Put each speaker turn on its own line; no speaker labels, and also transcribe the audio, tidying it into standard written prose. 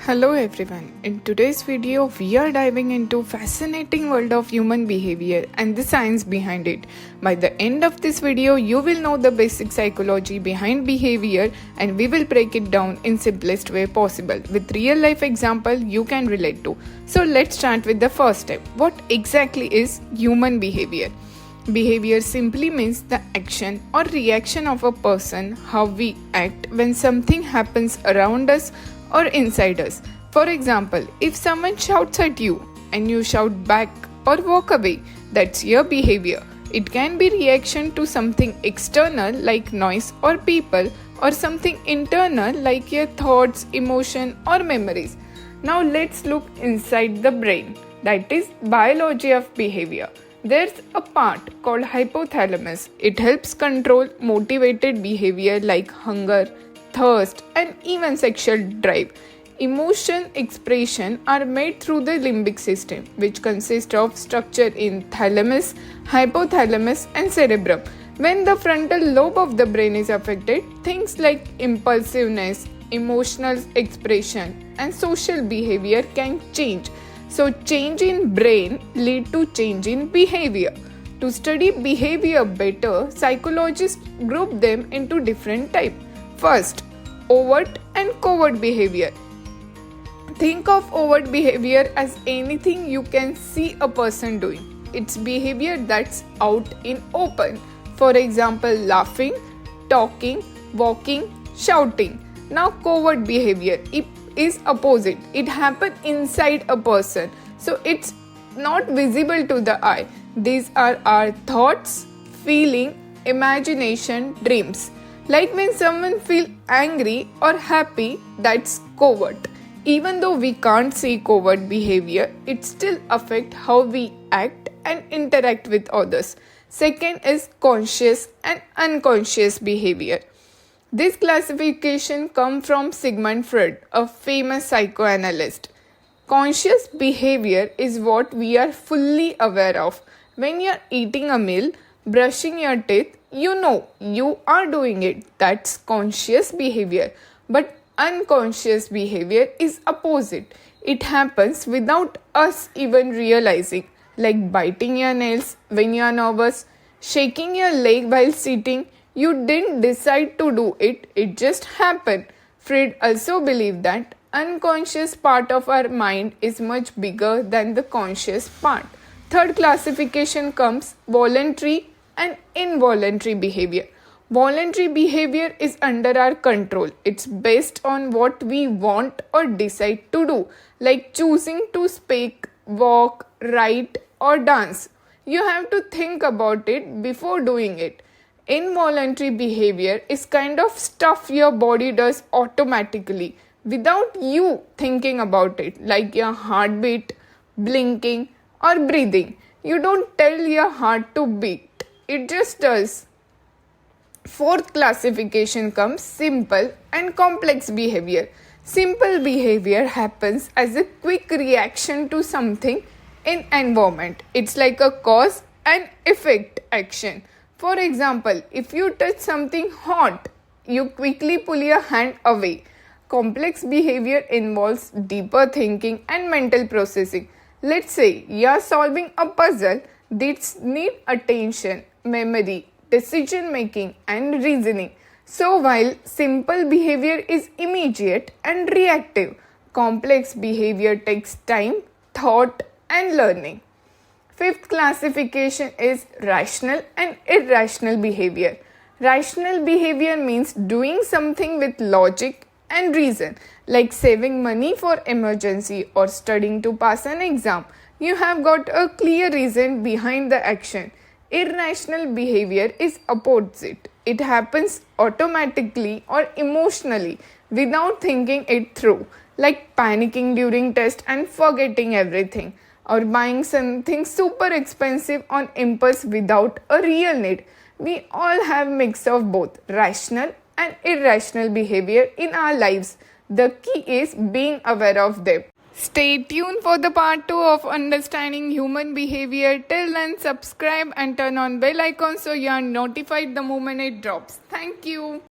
Hello everyone. In today's video, we are diving into fascinating world of human behavior and the science behind it. By the end of this video, you will know the basic psychology behind behavior and we will break it down in simplest way possible with real life example you can relate to. So let's start with the first step. What exactly is human behavior? Behavior simply means the action or reaction of a person, how we act when something happens around us or inside us. For example, if someone shouts at you and you shout back or walk away, that's your behavior. It can be reaction to something external like noise or people, or something internal like your thoughts, emotion or memories. Now let's look inside the brain, that is biology of behavior. There's a part called hypothalamus. It helps control motivated behavior like hunger, thirst, and even sexual drive. Emotion expression are made through the limbic system, which consists of structure in thalamus, hypothalamus, and cerebrum. When the frontal lobe of the brain is affected, things like impulsiveness, emotional expression, and social behavior can change. So change in brain lead to change in behavior. To study behavior better, psychologists group them into different types. First, overt and covert behavior. Think of overt behavior as anything you can see a person doing. It's behavior that's out in open. For example, laughing, talking, walking, shouting. Now covert behavior is opposite. It happens inside a person. So it's not visible to the eye. These are our thoughts, feeling, imagination, dreams. Like when someone feels angry or happy, that's covert. Even though we can't see covert behavior, it still affects how we act and interact with others. Second is conscious and unconscious behavior. This classification comes from Sigmund Freud, a famous psychoanalyst. Conscious behavior is what we are fully aware of. When you are eating a meal, brushing your teeth, you know you are doing it. That's conscious behavior. But unconscious behavior is opposite. It happens without us even realizing, like biting your nails when you are nervous, shaking your leg while sitting. You didn't decide to do it, it just happened. Freud also believed that unconscious part of our mind is much bigger than the conscious part. Third classification comes voluntary and involuntary behavior. Voluntary behavior is under our control. It's based on what we want or decide to do, like choosing to speak, walk, write, or dance. You have to think about it before doing it. Involuntary behavior is kind of stuff your body does automatically without you thinking about it, like your heartbeat, blinking, or breathing. You don't tell your heart to beat, it just does. Fourth classification comes simple and complex behavior. Simple behavior happens as a quick reaction to something in environment. It's like a cause and effect action. For example, if you touch something hot, you quickly pull your hand away. Complex behavior involves deeper thinking and mental processing. Let's say you are solving a puzzle that needs attention, memory, decision making, and reasoning. So while simple behavior is immediate and reactive, complex behavior takes time, thought, and learning. Fifth classification is rational and irrational behavior. Rational behavior means doing something with logic and reason, like saving money for emergency or studying to pass an exam. You have got a clear reason behind the action. Irrational behavior is opposite. It happens automatically or emotionally without thinking it through, like panicking during test and forgetting everything, or buying something super expensive on impulse without a real need. We all have mix of both rational and irrational behavior in our lives. The key is being aware of them. Stay tuned for the part 2 of understanding human behavior. Till then, subscribe and turn on bell icon so you are notified the moment it drops. Thank you.